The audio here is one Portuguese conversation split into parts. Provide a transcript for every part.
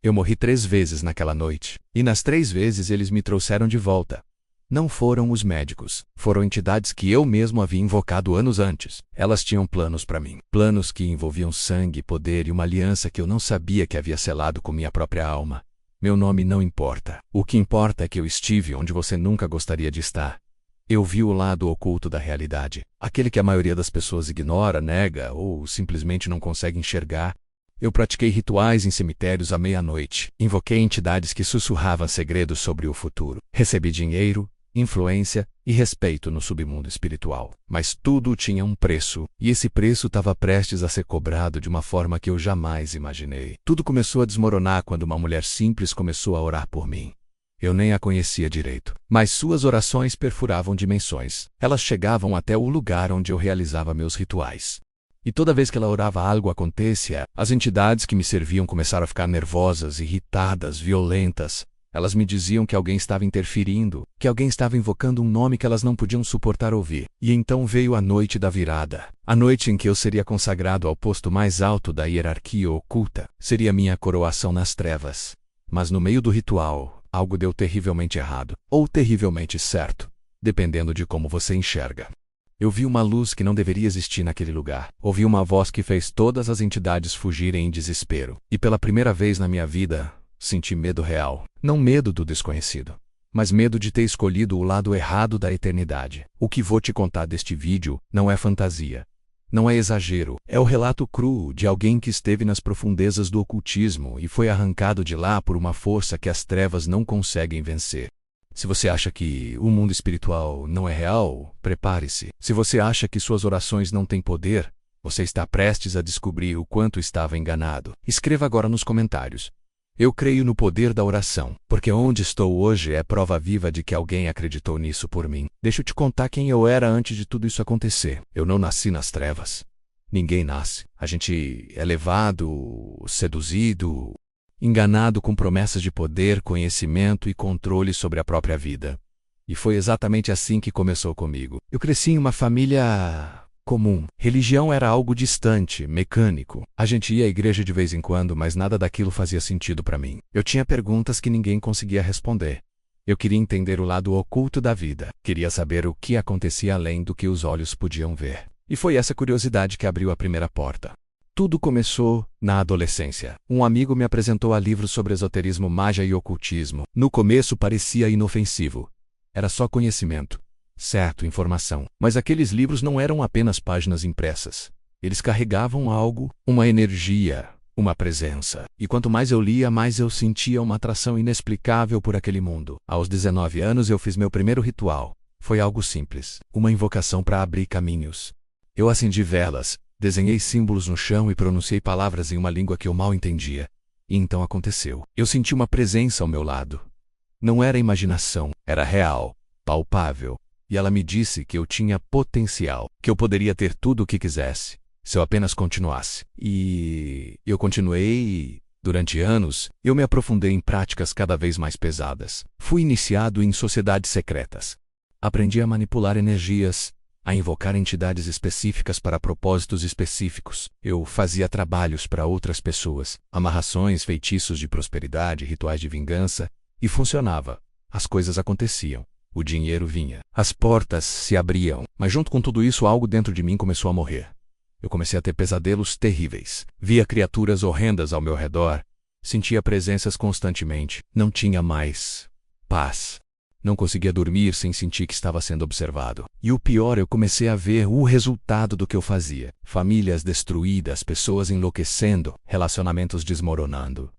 Eu morri 3 vezes naquela noite, e nas 3 vezes eles me trouxeram de volta. Não foram os médicos, foram entidades que eu mesmo havia invocado anos antes. Elas tinham planos para mim, planos que envolviam sangue, poder e uma aliança que eu não sabia que havia selado com minha própria alma. Meu nome não importa. O que importa é que eu estive onde você nunca gostaria de estar. Eu vi o lado oculto da realidade, aquele que a maioria das pessoas ignora, nega ou simplesmente não consegue enxergar. Eu pratiquei rituais em cemitérios à meia-noite, invoquei entidades que sussurravam segredos sobre o futuro, recebi dinheiro, influência e respeito no submundo espiritual. Mas tudo tinha um preço, e esse preço estava prestes a ser cobrado de uma forma que eu jamais imaginei. Tudo começou a desmoronar quando uma mulher simples começou a orar por mim. Eu nem a conhecia direito, mas suas orações perfuravam dimensões. Elas chegavam até o lugar onde eu realizava meus rituais. E toda vez que ela orava, algo acontecia. As entidades que me serviam começaram a ficar nervosas, irritadas, violentas. Elas me diziam que alguém estava interferindo, que alguém estava invocando um nome que elas não podiam suportar ouvir. E então veio a noite da virada. A noite em que eu seria consagrado ao posto mais alto da hierarquia oculta. Seria minha coroação nas trevas. Mas no meio do ritual, algo deu terrivelmente errado. Ou terrivelmente certo, dependendo de como você enxerga. Eu vi uma luz que não deveria existir naquele lugar. Ouvi uma voz que fez todas as entidades fugirem em desespero. E pela primeira vez na minha vida, senti medo real. Não medo do desconhecido, mas medo de ter escolhido o lado errado da eternidade. O que vou te contar deste vídeo não é fantasia. Não é exagero. É o relato cru de alguém que esteve nas profundezas do ocultismo e foi arrancado de lá por uma força que as trevas não conseguem vencer. Se você acha que o mundo espiritual não é real, prepare-se. Se você acha que suas orações não têm poder, você está prestes a descobrir o quanto estava enganado. Escreva agora nos comentários: eu creio no poder da oração, porque onde estou hoje é prova viva de que alguém acreditou nisso por mim. Deixa eu te contar quem eu era antes de tudo isso acontecer. Eu não nasci nas trevas. Ninguém nasce. A gente é levado, seduzido, enganado com promessas de poder, conhecimento e controle sobre a própria vida. E foi exatamente assim que começou comigo. Eu cresci em uma família comum. Religião era algo distante, mecânico. A gente ia à igreja de vez em quando, mas nada daquilo fazia sentido para mim. Eu tinha perguntas que ninguém conseguia responder. Eu queria entender o lado oculto da vida. Queria saber o que acontecia além do que os olhos podiam ver. E foi essa curiosidade que abriu a primeira porta. Tudo começou na adolescência. Um amigo me apresentou a livros sobre esoterismo, magia e ocultismo. No começo parecia inofensivo. Era só conhecimento. Certo, informação. Mas aqueles livros não eram apenas páginas impressas. Eles carregavam algo, uma energia, uma presença. E quanto mais eu lia, mais eu sentia uma atração inexplicável por aquele mundo. Aos 19 anos eu fiz meu primeiro ritual. Foi algo simples, uma invocação para abrir caminhos. Eu acendi velas, desenhei símbolos no chão e pronunciei palavras em uma língua que eu mal entendia. E então aconteceu. Eu senti uma presença ao meu lado. Não era imaginação, era real, palpável. E ela me disse que eu tinha potencial, que eu poderia ter tudo o que quisesse, se eu apenas continuasse. E eu continuei e, durante anos, eu me aprofundei em práticas cada vez mais pesadas. Fui iniciado em sociedades secretas. Aprendi a manipular energias, a invocar entidades específicas para propósitos específicos. Eu fazia trabalhos para outras pessoas, amarrações, feitiços de prosperidade, rituais de vingança, e funcionava. As coisas aconteciam. O dinheiro vinha. As portas se abriam. Mas junto com tudo isso, algo dentro de mim começou a morrer. Eu comecei a ter pesadelos terríveis. Via criaturas horrendas ao meu redor. Sentia presenças constantemente. Não tinha mais paz. Não conseguia dormir sem sentir que estava sendo observado. E o pior, eu comecei a ver o resultado do que eu fazia. Famílias destruídas, pessoas enlouquecendo, relacionamentos desmoronando.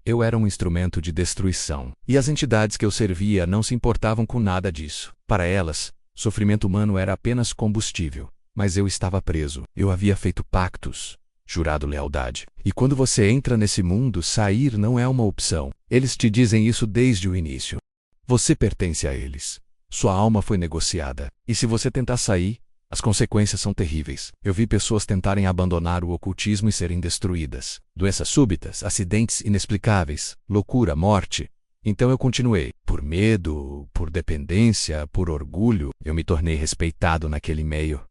Eu era um instrumento de destruição. E as entidades que eu servia não se importavam com nada disso. Para elas, sofrimento humano era apenas combustível. Mas eu estava preso. Eu havia feito pactos, jurado lealdade. E quando você entra nesse mundo, sair não é uma opção. Eles te dizem isso desde o início. Você pertence a eles. Sua alma foi negociada. E se você tentar sair, as consequências são terríveis. Eu vi pessoas tentarem abandonar o ocultismo e serem destruídas. Doenças súbitas, acidentes inexplicáveis, loucura, morte. Então eu continuei. Por medo, por dependência, por orgulho, eu me tornei respeitado naquele meio.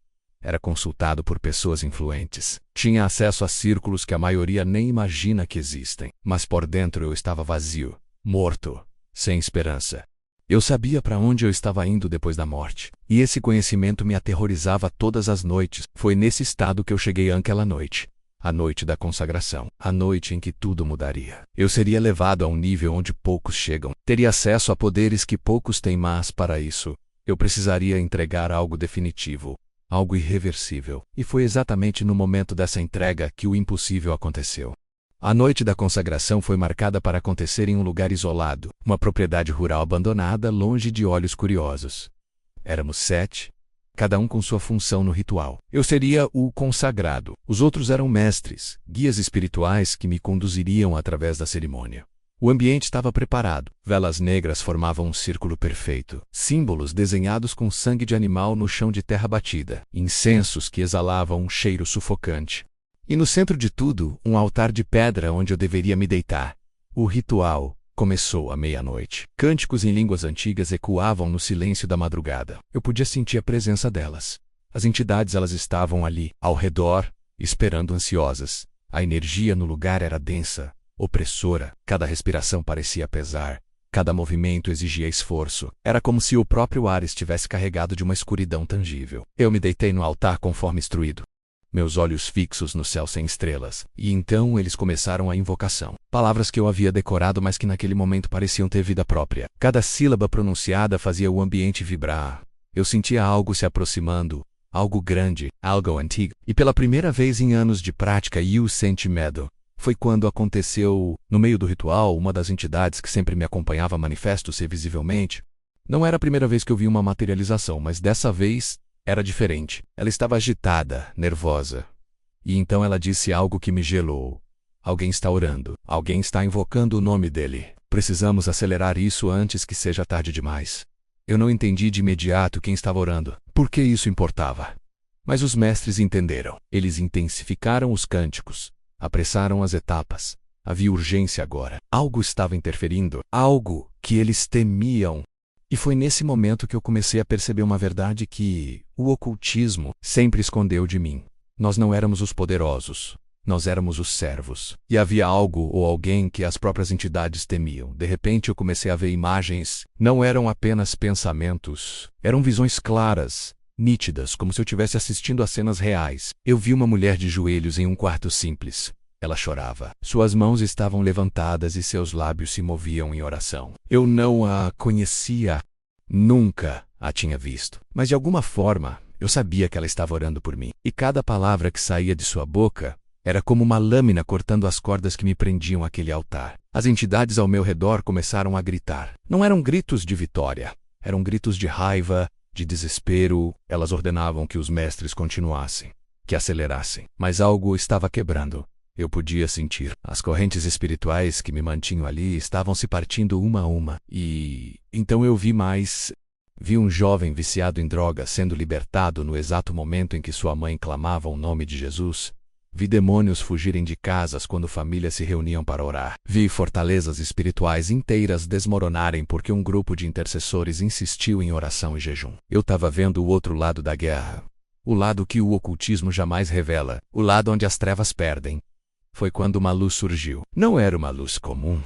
Era consultado por pessoas influentes. Tinha acesso a círculos que a maioria nem imagina que existem. Mas por dentro eu estava vazio, morto, sem esperança. Eu sabia para onde eu estava indo depois da morte. E esse conhecimento me aterrorizava todas as noites. Foi nesse estado que eu cheguei àquela noite. A noite da consagração. A noite em que tudo mudaria. Eu seria levado a um nível onde poucos chegam. Teria acesso a poderes que poucos têm, mas para isso, eu precisaria entregar algo definitivo. Algo irreversível. E foi exatamente no momento dessa entrega que o impossível aconteceu. A noite da consagração foi marcada para acontecer em um lugar isolado, uma propriedade rural abandonada, longe de olhos curiosos. Éramos 7, cada um com sua função no ritual. Eu seria o consagrado. Os outros eram mestres, guias espirituais que me conduziriam através da cerimônia. O ambiente estava preparado. Velas negras formavam um círculo perfeito. Símbolos desenhados com sangue de animal no chão de terra batida. Incensos que exalavam um cheiro sufocante. E no centro de tudo, um altar de pedra onde eu deveria me deitar. O ritual começou à meia-noite. Cânticos em línguas antigas ecoavam no silêncio da madrugada. Eu podia sentir a presença delas. As entidades, elas estavam ali, ao redor, esperando ansiosas. A energia no lugar era densa, opressora. Cada respiração parecia pesar. Cada movimento exigia esforço. Era como se o próprio ar estivesse carregado de uma escuridão tangível. Eu me deitei no altar conforme instruído. Meus olhos fixos no céu sem estrelas. E então eles começaram a invocação. Palavras que eu havia decorado, mas que naquele momento pareciam ter vida própria. Cada sílaba pronunciada fazia o ambiente vibrar. Eu sentia algo se aproximando. Algo grande, algo antigo. E pela primeira vez em anos de prática, eu senti medo. Foi quando aconteceu, no meio do ritual, uma das entidades que sempre me acompanhava manifestou-se visivelmente. Não era a primeira vez que eu vi uma materialização, mas dessa vez era diferente. Ela estava agitada, nervosa. E então ela disse algo que me gelou. Alguém está orando. Alguém está invocando o nome dele. Precisamos acelerar isso antes que seja tarde demais. Eu não entendi de imediato quem estava orando. Por que isso importava? Mas os mestres entenderam. Eles intensificaram os cânticos. Apressaram as etapas. Havia urgência agora. Algo estava interferindo. Algo que eles temiam. E foi nesse momento que eu comecei a perceber uma verdade que o ocultismo sempre escondeu de mim. Nós não éramos os poderosos. Nós éramos os servos. E havia algo ou alguém que as próprias entidades temiam. De repente eu comecei a ver imagens. Não eram apenas pensamentos. Eram visões claras, nítidas, como se eu estivesse assistindo a cenas reais. Eu vi uma mulher de joelhos em um quarto simples. Ela chorava. Suas mãos estavam levantadas e seus lábios se moviam em oração. Eu não a conhecia. Nunca a tinha visto. Mas de alguma forma, eu sabia que ela estava orando por mim. E cada palavra que saía de sua boca era como uma lâmina cortando as cordas que me prendiam àquele altar. As entidades ao meu redor começaram a gritar. Não eram gritos de vitória. Eram gritos de raiva, de desespero. Elas ordenavam que os mestres continuassem, que acelerassem. Mas algo estava quebrando. Eu podia sentir. As correntes espirituais que me mantinham ali estavam se partindo uma a uma. E então eu vi mais. Vi um jovem viciado em drogas sendo libertado no exato momento em que sua mãe clamava o nome de Jesus. Vi demônios fugirem de casas quando famílias se reuniam para orar. Vi fortalezas espirituais inteiras desmoronarem porque um grupo de intercessores insistiu em oração e jejum. Eu estava vendo o outro lado da guerra. O lado que o ocultismo jamais revela. O lado onde as trevas perdem. Foi quando uma luz surgiu. Não era uma luz comum.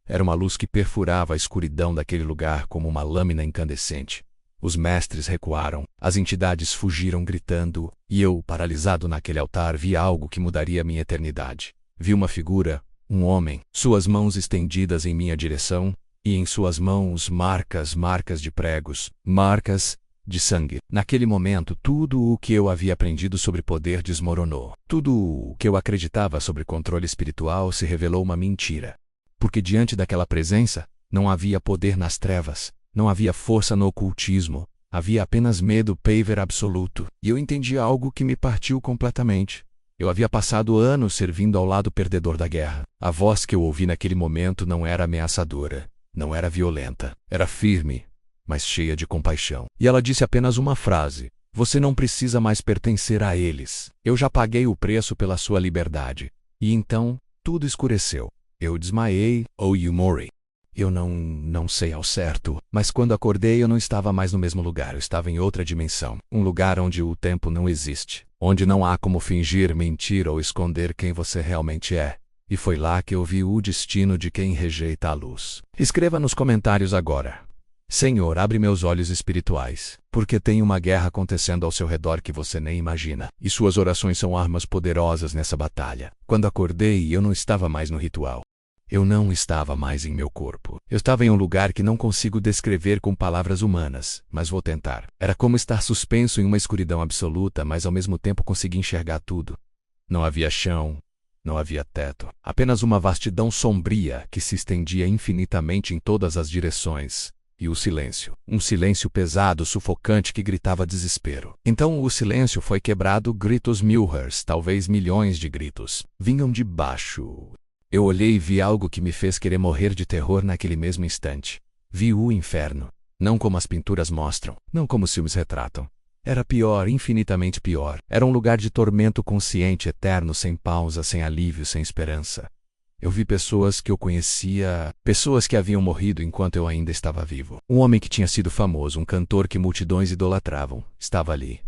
Era uma luz que perfurava a escuridão daquele lugar como uma lâmina incandescente. Os mestres recuaram, as entidades fugiram gritando, e eu, paralisado naquele altar, vi algo que mudaria minha eternidade. Vi uma figura, um homem, suas mãos estendidas em minha direção, e em suas mãos marcas de pregos, marcas de sangue. Naquele momento, tudo o que eu havia aprendido sobre poder desmoronou. Tudo o que eu acreditava sobre controle espiritual se revelou uma mentira. Porque diante daquela presença, não havia poder nas trevas, não havia força no ocultismo, havia apenas medo paver absoluto. E eu entendi algo que me partiu completamente. Eu havia passado anos servindo ao lado perdedor da guerra. A voz que eu ouvi naquele momento não era ameaçadora, não era violenta, era firme, mas cheia de compaixão. E ela disse apenas uma frase: você não precisa mais pertencer a eles. Eu já paguei o preço pela sua liberdade. E então, tudo escureceu. Eu desmaiei, ou eu morri. Eu não sei ao certo, mas quando acordei eu não estava mais no mesmo lugar, eu estava em outra dimensão. Um lugar onde o tempo não existe, onde não há como fingir, mentir ou esconder quem você realmente é. E foi lá que eu vi o destino de quem rejeita a luz. Escreva nos comentários agora: Senhor, abre meus olhos espirituais, porque tem uma guerra acontecendo ao seu redor que você nem imagina. E suas orações são armas poderosas nessa batalha. Quando acordei, eu não estava mais no ritual. Eu não estava mais em meu corpo. Eu estava em um lugar que não consigo descrever com palavras humanas, mas vou tentar. Era como estar suspenso em uma escuridão absoluta, mas ao mesmo tempo consegui enxergar tudo. Não havia chão, não havia teto. Apenas uma vastidão sombria que se estendia infinitamente em todas as direções. E o silêncio. Um silêncio pesado, sufocante que gritava desespero. Então o silêncio foi quebrado, gritos milhões, talvez milhões de gritos. Vinham de baixo. Eu olhei e vi algo que me fez querer morrer de terror naquele mesmo instante. Vi o inferno. Não como as pinturas mostram, não como os filmes retratam. Era pior, infinitamente pior. Era um lugar de tormento consciente, eterno, sem pausa, sem alívio, sem esperança. Eu vi pessoas que eu conhecia, pessoas que haviam morrido enquanto eu ainda estava vivo. Um homem que tinha sido famoso, um cantor que multidões idolatravam, estava ali.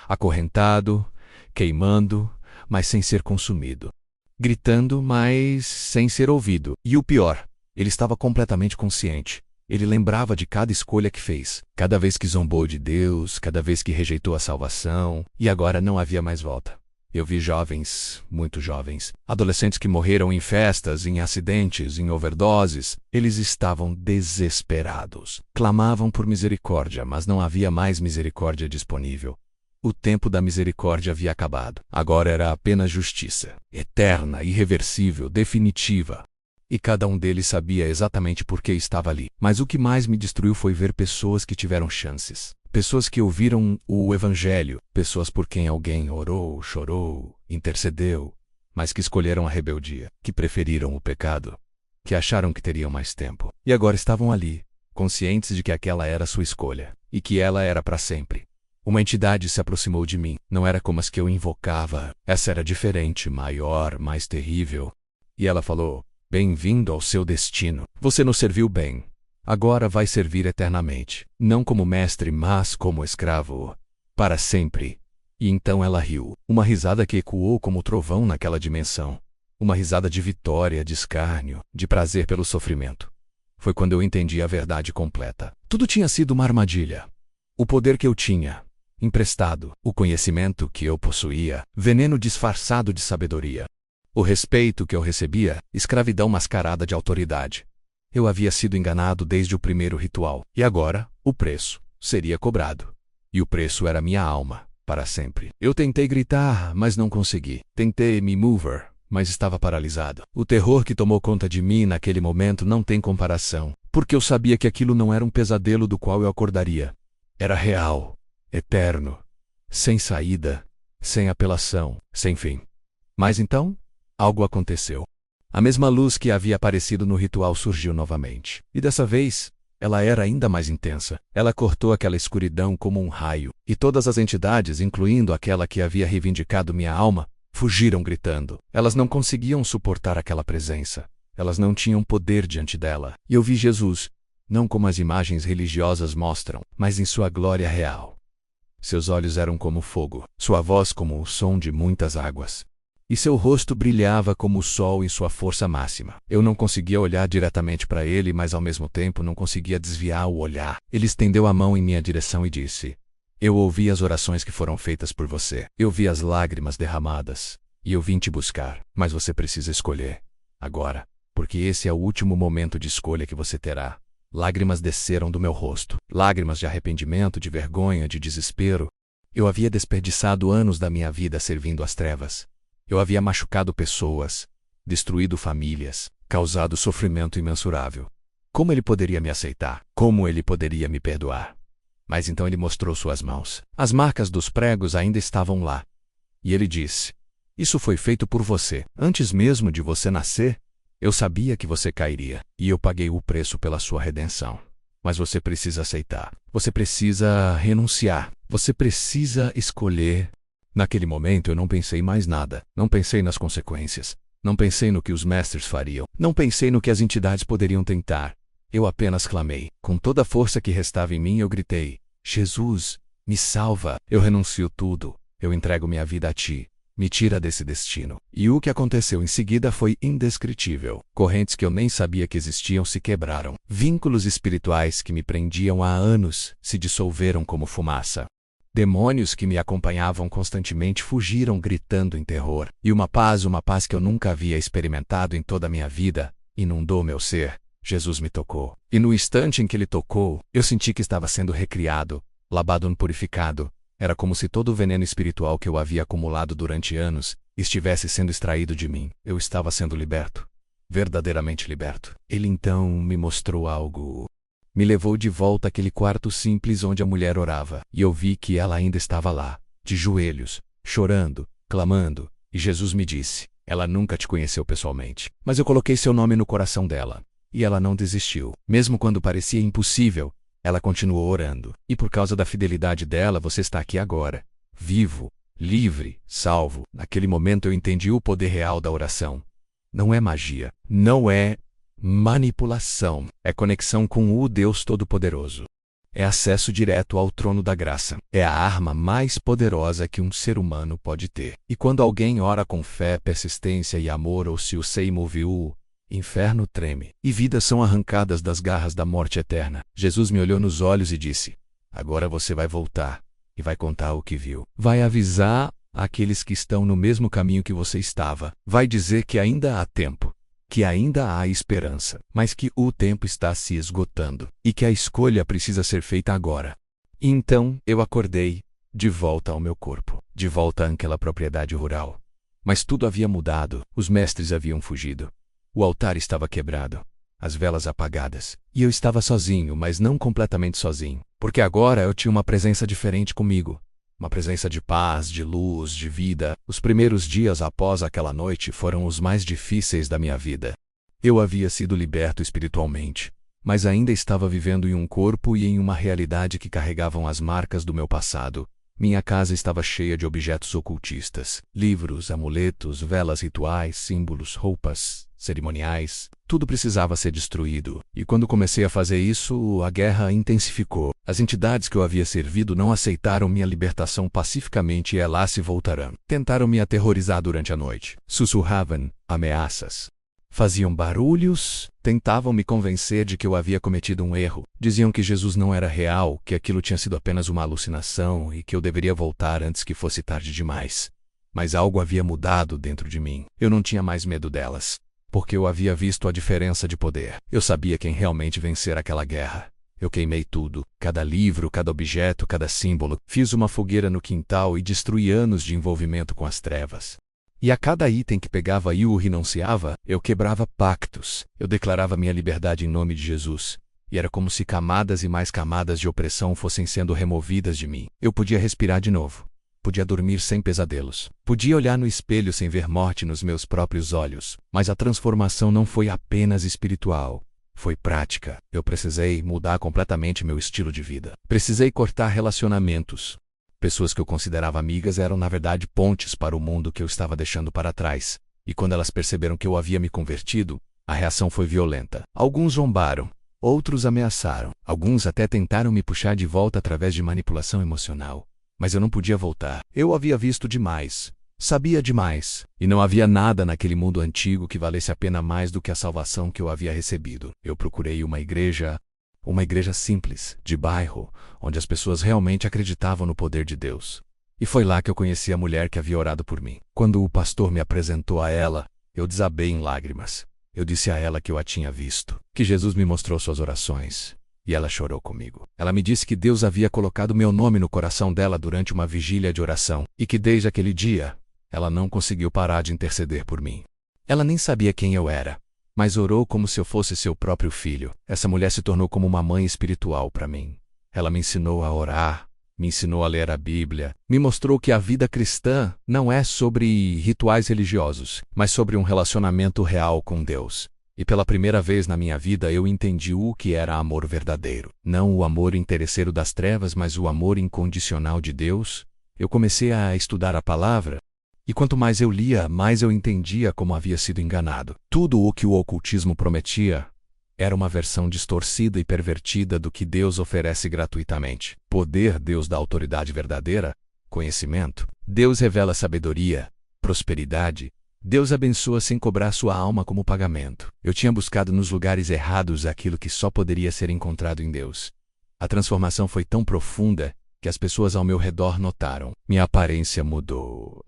Acorrentado, queimando, mas sem ser consumido. Gritando, mas sem ser ouvido. E o pior, ele estava completamente consciente. Ele lembrava de cada escolha que fez, cada vez que zombou de Deus, cada vez que rejeitou a salvação, e agora não havia mais volta. Eu vi jovens, muito jovens, adolescentes que morreram em festas, em acidentes, em overdoses. Eles estavam desesperados. Clamavam por misericórdia, mas não havia mais misericórdia disponível. O tempo da misericórdia havia acabado. Agora era apenas justiça, eterna, irreversível, definitiva. E cada um deles sabia exatamente por que estava ali. Mas o que mais me destruiu foi ver pessoas que tiveram chances. Pessoas que ouviram o Evangelho, pessoas por quem alguém orou, chorou, intercedeu, mas que escolheram a rebeldia, que preferiram o pecado, que acharam que teriam mais tempo. E agora estavam ali, conscientes de que aquela era sua escolha, e que ela era para sempre. Uma entidade se aproximou de mim, não era como as que eu invocava, essa era diferente, maior, mais terrível. E ela falou: bem-vindo ao seu destino. Você nos serviu bem. Agora vai servir eternamente, não como mestre, mas como escravo, para sempre. E então ela riu, uma risada que ecoou como trovão naquela dimensão, uma risada de vitória, de escárnio, de prazer pelo sofrimento. Foi quando eu entendi a verdade completa. Tudo tinha sido uma armadilha. O poder que eu tinha, emprestado, o conhecimento que eu possuía, veneno disfarçado de sabedoria. O respeito que eu recebia, escravidão mascarada de autoridade. Eu havia sido enganado desde o primeiro ritual, e agora, o preço seria cobrado. E o preço era minha alma, para sempre. Eu tentei gritar, mas não consegui. Tentei me mover, mas estava paralisado. O terror que tomou conta de mim naquele momento não tem comparação, porque eu sabia que aquilo não era um pesadelo do qual eu acordaria. Era real, eterno, sem saída, sem apelação, sem fim. Mas então, algo aconteceu. A mesma luz que havia aparecido no ritual surgiu novamente. E dessa vez, ela era ainda mais intensa. Ela cortou aquela escuridão como um raio. E todas as entidades, incluindo aquela que havia reivindicado minha alma, fugiram gritando. Elas não conseguiam suportar aquela presença. Elas não tinham poder diante dela. E eu vi Jesus, não como as imagens religiosas mostram, mas em sua glória real. Seus olhos eram como fogo, sua voz como o som de muitas águas. E seu rosto brilhava como o sol em sua força máxima. Eu não conseguia olhar diretamente para ele, mas ao mesmo tempo não conseguia desviar o olhar. Ele estendeu a mão em minha direção e disse: eu ouvi as orações que foram feitas por você. Eu vi as lágrimas derramadas. E eu vim te buscar. Mas você precisa escolher. Agora. Porque esse é o último momento de escolha que você terá. Lágrimas desceram do meu rosto. Lágrimas de arrependimento, de vergonha, de desespero. Eu havia desperdiçado anos da minha vida servindo às trevas. Eu havia machucado pessoas, destruído famílias, causado sofrimento imensurável. Como ele poderia me aceitar? Como ele poderia me perdoar? Mas então ele mostrou suas mãos. As marcas dos pregos ainda estavam lá. E ele disse: isso foi feito por você. Antes mesmo de você nascer, eu sabia que você cairia. E eu paguei o preço pela sua redenção. Mas você precisa aceitar. Você precisa renunciar. Você precisa escolher. Naquele momento eu não pensei mais nada. Não pensei nas consequências. Não pensei no que os mestres fariam. Não pensei no que as entidades poderiam tentar. Eu apenas clamei. Com toda a força que restava em mim, eu gritei: Jesus, me salva! Eu renuncio tudo. Eu entrego minha vida a ti. Me tira desse destino. E o que aconteceu em seguida foi indescritível. Correntes que eu nem sabia que existiam se quebraram. Vínculos espirituais que me prendiam há anos se dissolveram como fumaça. Demônios que me acompanhavam constantemente fugiram gritando em terror. E uma paz que eu nunca havia experimentado em toda a minha vida, inundou meu ser. Jesus me tocou. E no instante em que ele tocou, eu senti que estava sendo recriado, lavado, purificado. Era como se todo o veneno espiritual que eu havia acumulado durante anos estivesse sendo extraído de mim. Eu estava sendo liberto. Verdadeiramente liberto. Ele então me mostrou algo. Me levou de volta àquele quarto simples onde a mulher orava. E eu vi que ela ainda estava lá, de joelhos, chorando, clamando. E Jesus me disse: ela nunca te conheceu pessoalmente, mas eu coloquei seu nome no coração dela. E ela não desistiu. Mesmo quando parecia impossível, ela continuou orando. E por causa da fidelidade dela, você está aqui agora. Vivo, livre, salvo. Naquele momento eu entendi o poder real da oração. Não é magia. Não é manipulação. É conexão com o Deus Todo-Poderoso. É acesso direto ao trono da graça. É a arma mais poderosa que um ser humano pode ter. E quando alguém ora com fé, persistência e amor, ou se o sei moviu, inferno treme, e vidas são arrancadas das garras da morte eterna. Jesus me olhou nos olhos e disse: agora você vai voltar e vai contar o que viu. Vai avisar aqueles que estão no mesmo caminho que você estava. Vai dizer que ainda há tempo, que ainda há esperança, mas que o tempo está se esgotando e que a escolha precisa ser feita agora. Então eu acordei, de volta ao meu corpo, de volta àquela propriedade rural. Mas tudo havia mudado. Os mestres haviam fugido. O altar estava quebrado, as velas apagadas, e eu estava sozinho, mas não completamente sozinho, porque agora eu tinha uma presença diferente comigo, uma presença de paz, de luz, de vida. Os primeiros dias após aquela noite foram os mais difíceis da minha vida. Eu havia sido liberto espiritualmente, mas ainda estava vivendo em um corpo e em uma realidade que carregavam as marcas do meu passado. Minha casa estava cheia de objetos ocultistas, livros, amuletos, velas rituais, símbolos, roupas cerimoniais. Tudo precisava ser destruído. E quando comecei a fazer isso, a guerra intensificou. As entidades que eu havia servido não aceitaram minha libertação pacificamente e elas se voltaram. Tentaram me aterrorizar durante a noite. Sussurravam ameaças. Faziam barulhos, tentavam me convencer de que eu havia cometido um erro. Diziam que Jesus não era real, que aquilo tinha sido apenas uma alucinação e que eu deveria voltar antes que fosse tarde demais. Mas algo havia mudado dentro de mim. Eu não tinha mais medo delas, porque eu havia visto a diferença de poder. Eu sabia quem realmente vencer aquela guerra. Eu queimei tudo, cada livro, cada objeto, cada símbolo. Fiz uma fogueira no quintal e destruí anos de envolvimento com as trevas. E a cada item que pegava e o renunciava, eu quebrava pactos. Eu declarava minha liberdade em nome de Jesus. E era como se camadas e mais camadas de opressão fossem sendo removidas de mim. Eu podia respirar de novo. Podia dormir sem pesadelos. Podia olhar no espelho sem ver morte nos meus próprios olhos. Mas a transformação não foi apenas espiritual. Foi prática. Eu precisei mudar completamente meu estilo de vida. Precisei cortar relacionamentos. Pessoas que eu considerava amigas eram, na verdade, pontes para o mundo que eu estava deixando para trás. E quando elas perceberam que eu havia me convertido, a reação foi violenta. Alguns zombaram, outros ameaçaram. Alguns até tentaram me puxar de volta através de manipulação emocional. Mas eu não podia voltar. Eu havia visto demais. Sabia demais. E não havia nada naquele mundo antigo que valesse a pena mais do que a salvação que eu havia recebido. Eu procurei uma igreja simples, de bairro, onde as pessoas realmente acreditavam no poder de Deus. E foi lá que eu conheci a mulher que havia orado por mim. Quando o pastor me apresentou a ela, eu desabei em lágrimas. Eu disse a ela que eu a tinha visto, que Jesus me mostrou suas orações. E ela chorou comigo. Ela me disse que Deus havia colocado meu nome no coração dela durante uma vigília de oração, e que desde aquele dia, ela não conseguiu parar de interceder por mim. Ela nem sabia quem eu era, mas orou como se eu fosse seu próprio filho. Essa mulher se tornou como uma mãe espiritual para mim. Ela me ensinou a orar, me ensinou a ler a Bíblia, me mostrou que a vida cristã não é sobre rituais religiosos, mas sobre um relacionamento real com Deus. E pela primeira vez na minha vida eu entendi o que era amor verdadeiro. Não o amor interesseiro das trevas, mas o amor incondicional de Deus. Eu comecei a estudar a palavra, e quanto mais eu lia, mais eu entendia como havia sido enganado. Tudo o que o ocultismo prometia Era uma versão distorcida e pervertida do que Deus oferece gratuitamente. Poder, Deus dá autoridade verdadeira, conhecimento. Deus revela sabedoria, prosperidade. Deus abençoa sem cobrar sua alma como pagamento. Eu tinha buscado nos lugares errados aquilo que só poderia ser encontrado em Deus. A transformação foi tão profunda que as pessoas ao meu redor notaram. Minha aparência mudou.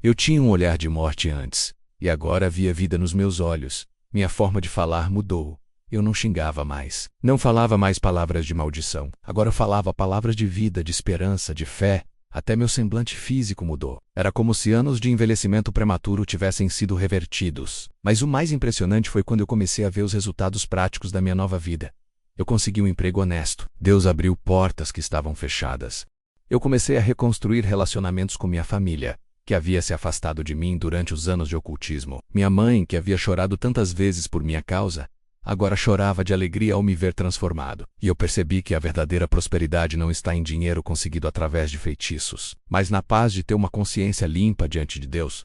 Eu tinha um olhar de morte antes, e agora havia vida nos meus olhos. Minha forma de falar mudou. Eu não xingava mais. Não falava mais palavras de maldição. Agora eu falava palavras de vida, de esperança, de fé. Até meu semblante físico mudou. Era como se anos de envelhecimento prematuro tivessem sido revertidos. Mas o mais impressionante foi quando eu comecei a ver os resultados práticos da minha nova vida. Eu consegui um emprego honesto. Deus abriu portas que estavam fechadas. Eu comecei a reconstruir relacionamentos com minha família, que havia se afastado de mim durante os anos de ocultismo. Minha mãe, que havia chorado tantas vezes por minha causa, agora chorava de alegria ao me ver transformado. E eu percebi que a verdadeira prosperidade não está em dinheiro conseguido através de feitiços, mas na paz de ter uma consciência limpa diante de Deus.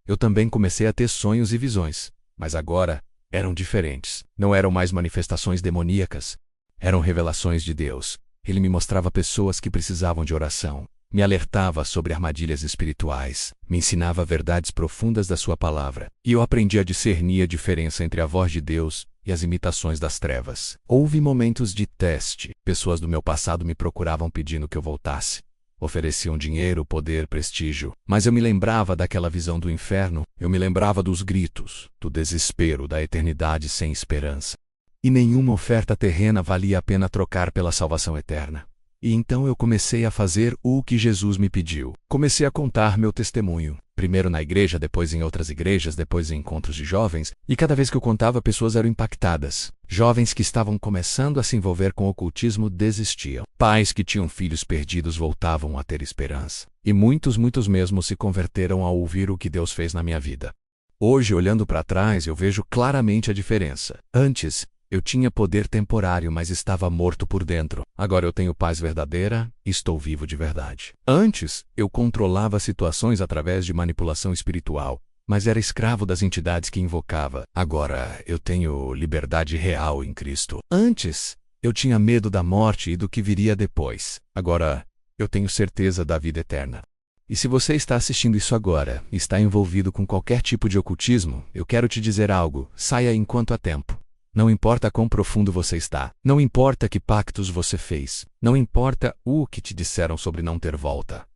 Eu também comecei a ter sonhos e visões, mas agora eram diferentes. Não eram mais manifestações demoníacas, eram revelações de Deus. Ele me mostrava pessoas que precisavam de oração, me alertava sobre armadilhas espirituais, me ensinava verdades profundas da sua palavra, e eu aprendi a discernir a diferença entre a voz de Deus e as imitações das trevas. Houve momentos de teste. Pessoas do meu passado me procuravam pedindo que eu voltasse. Ofereciam dinheiro, poder, prestígio. Mas eu me lembrava daquela visão do inferno, eu me lembrava dos gritos, do desespero, da eternidade sem esperança. E nenhuma oferta terrena valia a pena trocar pela salvação eterna. E então eu comecei a fazer o que Jesus me pediu. Comecei a contar meu testemunho. Primeiro na igreja, depois em outras igrejas, depois em encontros de jovens, e cada vez que eu contava, pessoas eram impactadas. Jovens que estavam começando a se envolver com o ocultismo desistiam. Pais que tinham filhos perdidos voltavam a ter esperança. E muitos mesmo se converteram ao ouvir o que Deus fez na minha vida. Hoje, olhando para trás, eu vejo claramente a diferença. Antes, eu tinha poder temporário, mas estava morto por dentro. Agora eu tenho paz verdadeira e estou vivo de verdade. Antes, eu controlava situações através de manipulação espiritual, mas era escravo das entidades que invocava. Agora, eu tenho liberdade real em Cristo. Antes, eu tinha medo da morte e do que viria depois. Agora, eu tenho certeza da vida eterna. E se você está assistindo isso agora e está envolvido com qualquer tipo de ocultismo, eu quero te dizer algo: saia enquanto há tempo. Não importa quão profundo você está. Não importa que pactos você fez. Não importa o que te disseram sobre não ter volta.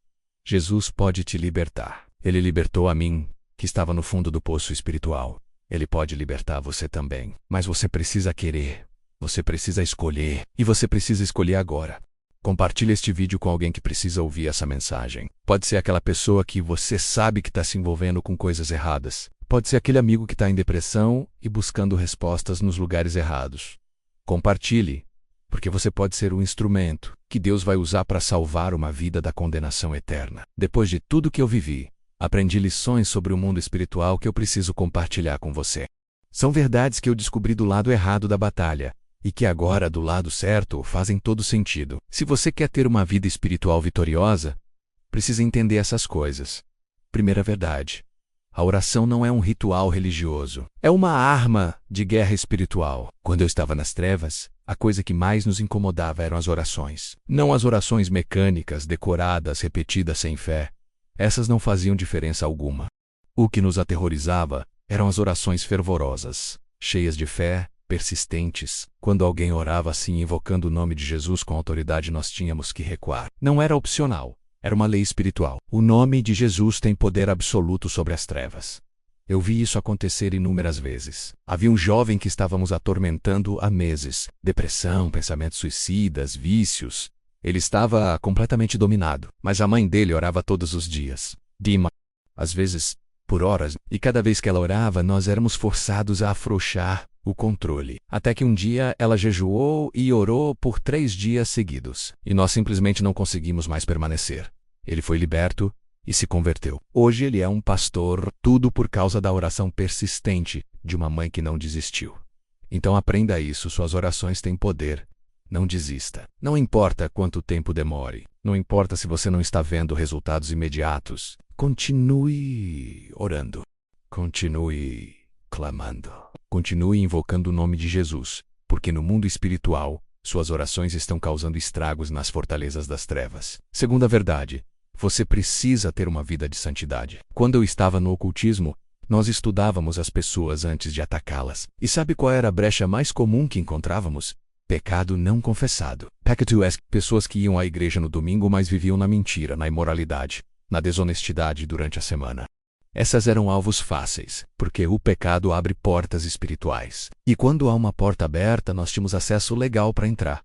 Jesus pode te libertar. Ele libertou a mim, que estava no fundo do poço espiritual. Ele pode libertar você também. Mas você precisa querer. Você precisa escolher. E você precisa escolher agora. Compartilhe este vídeo com alguém que precisa ouvir essa mensagem. Pode ser aquela pessoa que você sabe que está se envolvendo com coisas erradas. Pode ser aquele amigo que está em depressão e buscando respostas nos lugares errados. Compartilhe, porque você pode ser um instrumento que Deus vai usar para salvar uma vida da condenação eterna. Depois de tudo que eu vivi, aprendi lições sobre o mundo espiritual que eu preciso compartilhar com você. São verdades que eu descobri do lado errado da batalha e que agora, do lado certo, fazem todo sentido. Se você quer ter uma vida espiritual vitoriosa, precisa entender essas coisas. Primeira verdade: a oração não é um ritual religioso. É uma arma de guerra espiritual. Quando eu estava nas trevas, a coisa que mais nos incomodava eram as orações. Não as orações mecânicas, decoradas, repetidas sem fé. Essas não faziam diferença alguma. O que nos aterrorizava eram as orações fervorosas, cheias de fé, persistentes. Quando alguém orava assim, invocando o nome de Jesus com autoridade, nós tínhamos que recuar. Não era opcional. Era uma lei espiritual. O nome de Jesus tem poder absoluto sobre as trevas. Eu vi isso acontecer inúmeras vezes. Havia um jovem que estávamos atormentando há meses. Depressão, pensamentos suicidas, vícios. Ele estava completamente dominado. Mas a mãe dele orava todos os dias. Às vezes, por horas. E cada vez que ela orava, nós éramos forçados a afrouxar o controle. Até que um dia ela jejuou e orou por 3 dias seguidos. E nós simplesmente não conseguimos mais permanecer. Ele foi liberto e se converteu. Hoje ele é um pastor, tudo por causa da oração persistente de uma mãe que não desistiu. Então aprenda isso, suas orações têm poder. Não desista. Não importa quanto tempo demore. Não importa se você não está vendo resultados imediatos. Continue orando. Continue clamando. Continue invocando o nome de Jesus. porque no mundo espiritual, suas orações estão causando estragos nas fortalezas das trevas. Segunda verdade, você precisa ter uma vida de santidade. Quando eu estava no ocultismo, nós estudávamos as pessoas antes de atacá-las. E sabe qual era a brecha mais comum que encontrávamos? Pecado não confessado. Pecatuesque, pessoas que iam à igreja no domingo, mas viviam na mentira, na imoralidade, na desonestidade durante a semana. Essas eram alvos fáceis, porque o pecado abre portas espirituais. E quando há uma porta aberta, nós tínhamos acesso legal para entrar.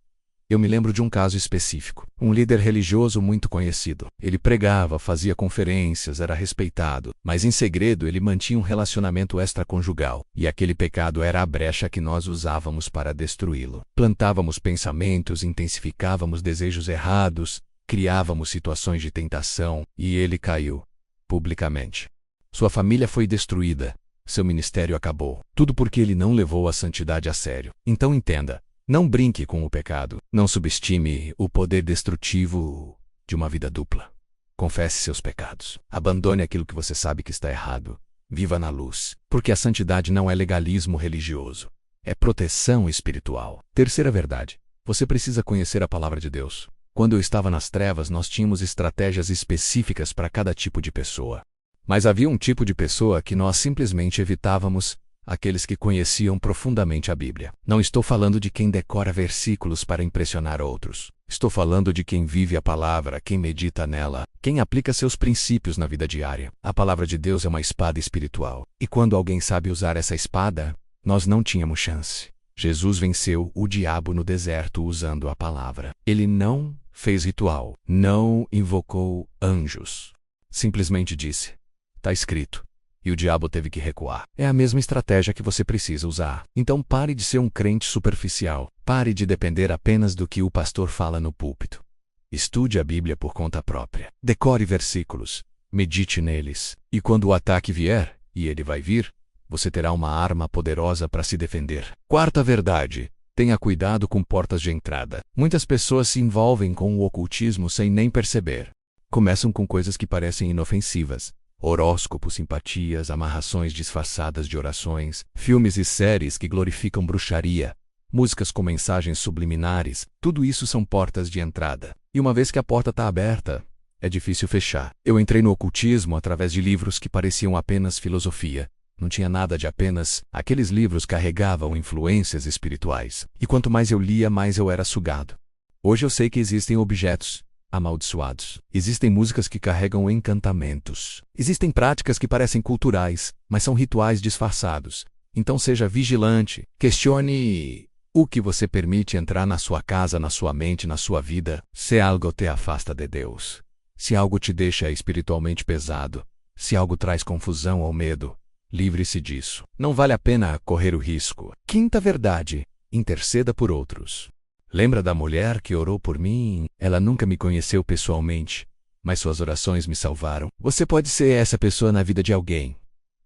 Eu me lembro de um caso específico. Um líder religioso muito conhecido. Ele pregava, fazia conferências, era respeitado, mas em segredo ele mantinha um relacionamento extraconjugal. E aquele pecado era a brecha que nós usávamos para destruí-lo. Plantávamos pensamentos, intensificávamos desejos errados, criávamos situações de tentação, e ele caiu, publicamente. Sua família foi destruída. Seu ministério acabou. Tudo porque ele não levou a santidade a sério. Então entenda. Não brinque com o pecado. Não subestime o poder destrutivo de uma vida dupla. Confesse seus pecados. Abandone aquilo que você sabe que está errado. Viva na luz. Porque a santidade não é legalismo religioso. É proteção espiritual. Terceira verdade. Você precisa conhecer a palavra de Deus. Quando eu estava nas trevas, nós tínhamos estratégias específicas para cada tipo de pessoa. Mas havia um tipo de pessoa que nós simplesmente evitávamos, aqueles que conheciam profundamente a Bíblia. Não estou falando de quem decora versículos para impressionar outros. Estou falando de quem vive a palavra, quem medita nela, quem aplica seus princípios na vida diária. A palavra de Deus é uma espada espiritual. E quando alguém sabe usar essa espada, nós não tínhamos chance. Jesus venceu o diabo no deserto usando a palavra. Ele não fez ritual, não invocou anjos. Simplesmente disse: "Está escrito." E o diabo teve que recuar. É a mesma estratégia que você precisa usar. Então pare de ser um crente superficial. Pare de depender apenas do que o pastor fala no púlpito. Estude a Bíblia por conta própria. Decore versículos. Medite neles. E quando o ataque vier, e ele vai vir, você terá uma arma poderosa para se defender. Quarta verdade. Tenha cuidado com portas de entrada. Muitas pessoas se envolvem com o ocultismo sem nem perceber. Começam com coisas que parecem inofensivas. Horóscopos, simpatias, amarrações disfarçadas de orações, filmes e séries que glorificam bruxaria, músicas com mensagens subliminares, tudo isso são portas de entrada. E uma vez que a porta está aberta, é difícil fechar. Eu entrei no ocultismo através de livros que pareciam apenas filosofia. Não tinha nada de apenas. Aqueles livros carregavam influências espirituais. E quanto mais eu lia, mais eu era sugado. Hoje eu sei que existem objetos amaldiçoados. Existem músicas que carregam encantamentos. Existem práticas que parecem culturais, mas são rituais disfarçados. Então seja vigilante. Questione o que você permite entrar na sua casa, na sua mente, na sua vida. Se algo te afasta de Deus, se algo te deixa espiritualmente pesado, se algo traz confusão ou medo, livre-se disso. Não vale a pena correr o risco. Quinta verdade: interceda por outros. Lembra da mulher que orou por mim? Ela nunca me conheceu pessoalmente, mas suas orações me salvaram. Você pode ser essa pessoa na vida de alguém.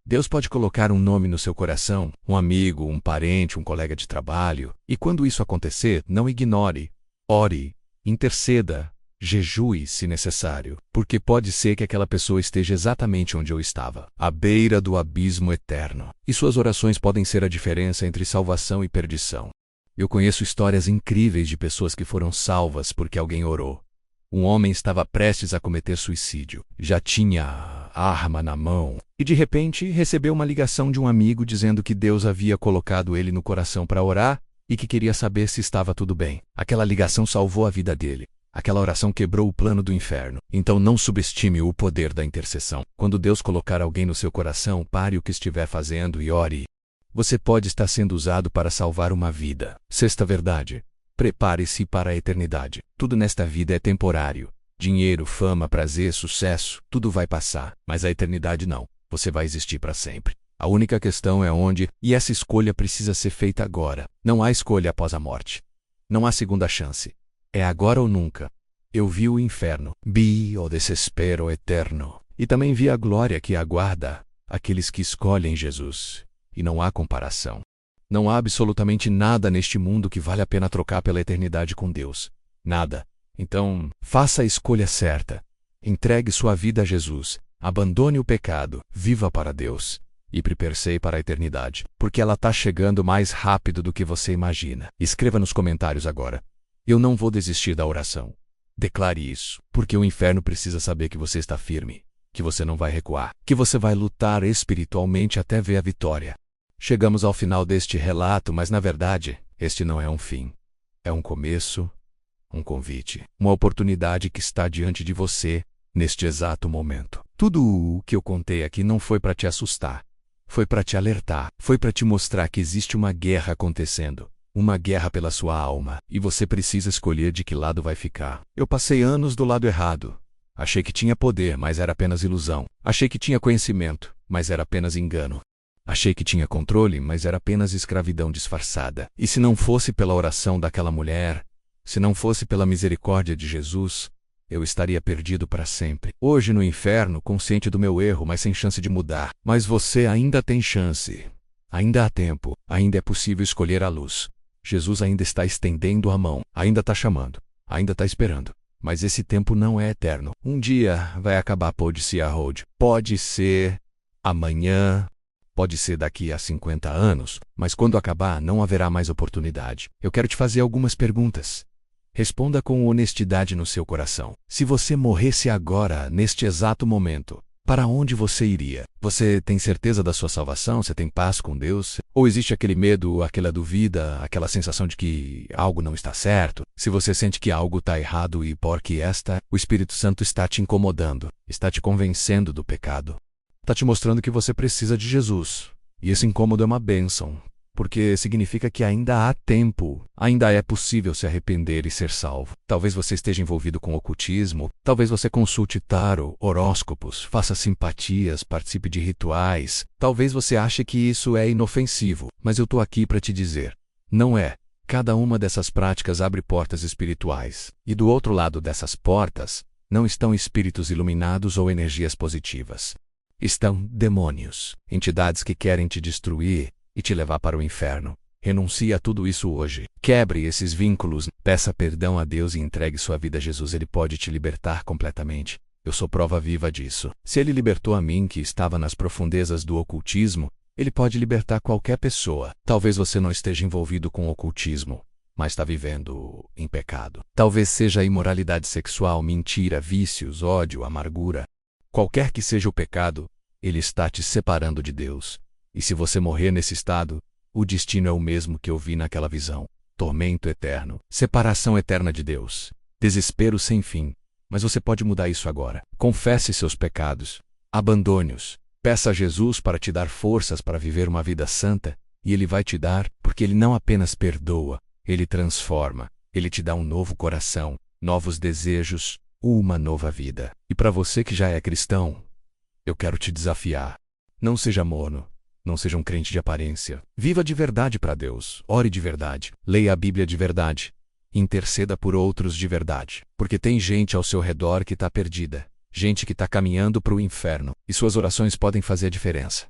Deus pode colocar um nome no seu coração, um amigo, um parente, um colega de trabalho. E quando isso acontecer, não ignore. Ore, interceda, jejue se necessário, porque pode ser que aquela pessoa esteja exatamente onde eu estava, à beira do abismo eterno. E suas orações podem ser a diferença entre salvação e perdição. Eu conheço histórias incríveis de pessoas que foram salvas porque alguém orou. Um homem estava prestes a cometer suicídio. Já tinha a arma na mão. E de repente recebeu uma ligação de um amigo dizendo que Deus havia colocado ele no coração para orar e que queria saber se estava tudo bem. Aquela ligação salvou a vida dele. Aquela oração quebrou o plano do inferno. Então não subestime o poder da intercessão. Quando Deus colocar alguém no seu coração, pare o que estiver fazendo e ore. Você pode estar sendo usado para salvar uma vida. Sexta verdade: prepare-se para a eternidade. Tudo nesta vida é temporário. Dinheiro, fama, prazer, sucesso, tudo vai passar. Mas a eternidade não. Você vai existir para sempre. A única questão é onde, e essa escolha precisa ser feita agora. Não há escolha após a morte. Não há segunda chance. É agora ou nunca. Eu vi o inferno, vi o desespero eterno. E também vi a glória que aguarda aqueles que escolhem Jesus. E não há comparação. Não há absolutamente nada neste mundo que vale a pena trocar pela eternidade com Deus. Nada. Então, faça a escolha certa. Entregue sua vida a Jesus. Abandone o pecado. Viva para Deus. e prepare-se para a eternidade, porque ela está chegando mais rápido do que você imagina. Escreva nos comentários agora: eu não vou desistir da oração. Declare isso, porque o inferno precisa saber que você está firme, que você não vai recuar, que você vai lutar espiritualmente até ver a vitória. Chegamos ao final deste relato, mas na verdade, este não é um fim. É um começo, um convite, uma oportunidade que está diante de você, neste exato momento. Tudo o que eu contei aqui não foi para te assustar. Foi para te alertar, foi para te mostrar que existe uma guerra acontecendo. Uma guerra pela sua alma, e você precisa escolher de que lado vai ficar. Eu passei anos do lado errado. Achei que tinha poder, mas era apenas ilusão. Achei que tinha conhecimento, mas era apenas engano. Achei que tinha controle, mas era apenas escravidão disfarçada. E se não fosse pela oração daquela mulher, se não fosse pela misericórdia de Jesus, eu estaria perdido para sempre. Hoje no inferno, consciente do meu erro, mas sem chance de mudar. Mas você ainda tem chance. Ainda há tempo. Ainda é possível escolher a luz. Jesus ainda está estendendo a mão. Ainda está chamando. Ainda está esperando. Mas esse tempo não é eterno. Um dia vai acabar. Pode ser a road. Pode ser amanhã. Pode ser daqui a 50 anos. Mas quando acabar, não haverá mais oportunidade. Eu quero te fazer algumas perguntas. Responda com honestidade no seu coração. Se você morresse agora, neste exato momento, para onde você iria? Você tem certeza da sua salvação? Você tem paz com Deus? Ou existe aquele medo, aquela dúvida, aquela sensação de que algo não está certo? Se você sente que algo está errado e porque o Espírito Santo está te incomodando, está te convencendo do pecado, está te mostrando que você precisa de Jesus. E esse incômodo é uma bênção. Porque significa que ainda há tempo, ainda é possível se arrepender e ser salvo. Talvez você esteja envolvido com ocultismo, talvez você consulte tarot, horóscopos, faça simpatias, participe de rituais. Talvez você ache que isso é inofensivo, mas eu estou aqui para te dizer, não é. Cada uma dessas práticas abre portas espirituais. E do outro lado dessas portas, não estão espíritos iluminados ou energias positivas. Estão demônios, entidades que querem te destruir e te levar para o inferno. Renuncie a tudo isso hoje. Quebre esses vínculos, peça perdão a Deus e entregue sua vida a Jesus. Ele pode te libertar completamente. Eu sou prova viva disso. Se Ele libertou a mim, que estava nas profundezas do ocultismo, Ele pode libertar qualquer pessoa. Talvez você não esteja envolvido com ocultismo, mas está vivendo em pecado. Talvez seja imoralidade sexual, mentira, vícios, ódio, amargura. Qualquer que seja o pecado, ele está te separando de Deus. E se você morrer nesse estado, o destino é o mesmo que eu vi naquela visão. Tormento eterno, separação eterna de Deus, desespero sem fim. Mas você pode mudar isso agora. Confesse seus pecados, abandone-os, peça a Jesus para te dar forças para viver uma vida santa, e Ele vai te dar, porque Ele não apenas perdoa, Ele transforma, Ele te dá um novo coração, novos desejos, uma nova vida. E para você que já é cristão, eu quero te desafiar. Não seja morno. Não seja um crente de aparência. Viva de verdade para Deus. Ore de verdade. Leia a Bíblia de verdade. Interceda por outros de verdade. Porque tem gente ao seu redor que está perdida. Gente que está caminhando para o inferno. E suas orações podem fazer a diferença.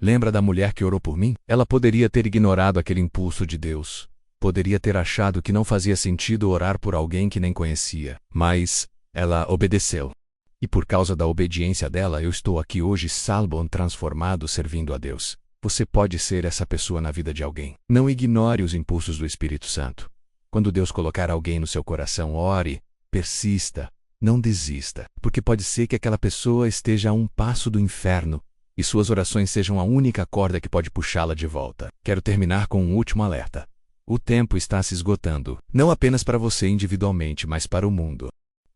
Lembra da mulher que orou por mim? Ela poderia ter ignorado aquele impulso de Deus. Poderia ter achado que não fazia sentido orar por alguém que nem conhecia. Mas ela obedeceu. E por causa da obediência dela, eu estou aqui hoje salvo, transformado, servindo a Deus. Você pode ser essa pessoa na vida de alguém. Não ignore os impulsos do Espírito Santo. Quando Deus colocar alguém no seu coração, ore, persista, não desista. Porque pode ser que aquela pessoa esteja a um passo do inferno e suas orações sejam a única corda que pode puxá-la de volta. Quero terminar com um último alerta. O tempo está se esgotando, não apenas para você individualmente, mas para o mundo.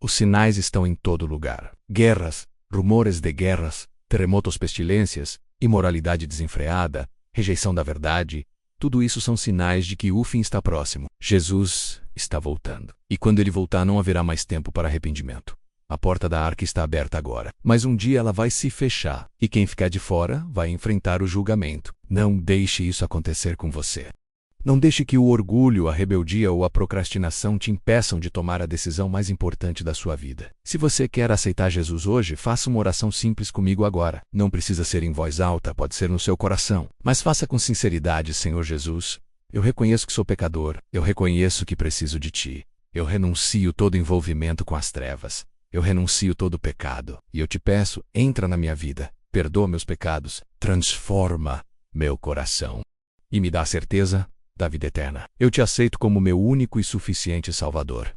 Os sinais estão em todo lugar. Guerras, rumores de guerras, terremotos, pestilências, imoralidade desenfreada, rejeição da verdade. Tudo isso são sinais de que o fim está próximo. Jesus está voltando. E quando Ele voltar, não haverá mais tempo para arrependimento. A porta da arca está aberta agora. Mas um dia ela vai se fechar. E quem ficar de fora vai enfrentar o julgamento. Não deixe isso acontecer com você. Não deixe que o orgulho, a rebeldia ou a procrastinação te impeçam de tomar a decisão mais importante da sua vida. Se você quer aceitar Jesus hoje, faça uma oração simples comigo agora. Não precisa ser em voz alta, pode ser no seu coração. Mas faça com sinceridade: Senhor Jesus, eu reconheço que sou pecador. Eu reconheço que preciso de Ti. Eu renuncio todo envolvimento com as trevas. Eu renuncio todo pecado. E eu te peço, entra na minha vida. perdoa meus pecados, transforma meu coração e me dá a certeza da vida eterna. Eu te aceito como meu único e suficiente Salvador.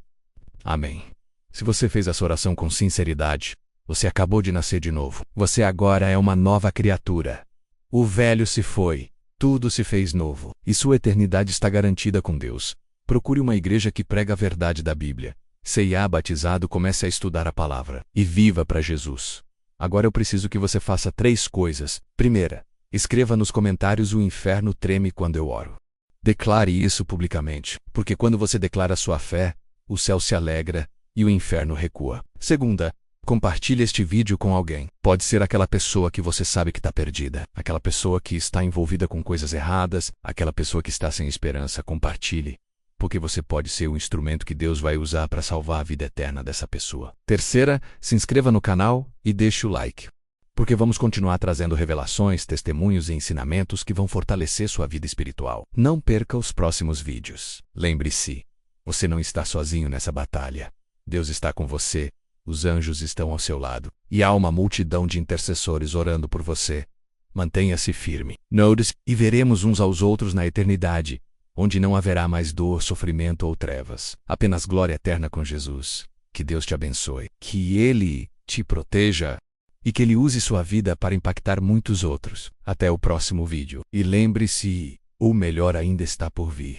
Amém. Se você fez essa oração com sinceridade, você acabou de nascer de novo. Você agora é uma nova criatura. O velho se foi, tudo se fez novo, e sua eternidade está garantida com Deus. Procure uma igreja que prega a verdade da Bíblia. C&A batizado, comece a estudar a palavra e viva para Jesus. Agora eu preciso que você faça 3 coisas. Primeira, escreva nos comentários: o inferno treme quando eu oro. Declare isso publicamente, porque quando você declara sua fé, o céu se alegra e o inferno recua. Segunda, compartilhe este vídeo com alguém. Pode ser aquela pessoa que você sabe que está perdida, aquela pessoa que está envolvida com coisas erradas, aquela pessoa que está sem esperança. Compartilhe, porque você pode ser o instrumento que Deus vai usar para salvar a vida eterna dessa pessoa. Terceira, se inscreva no canal e deixe o like, porque vamos continuar trazendo revelações, testemunhos e ensinamentos que vão fortalecer sua vida espiritual. Não perca os próximos vídeos. Lembre-se, você não está sozinho nessa batalha. Deus está com você, os anjos estão ao seu lado, e há uma multidão de intercessores orando por você. Mantenha-se firme. Notice, e veremos uns aos outros na eternidade, onde não haverá mais dor, sofrimento ou trevas. Apenas glória eterna com Jesus. Que Deus te abençoe. Que Ele te proteja e que Ele use sua vida para impactar muitos outros. Até o próximo vídeo. E lembre-se, o melhor ainda está por vir.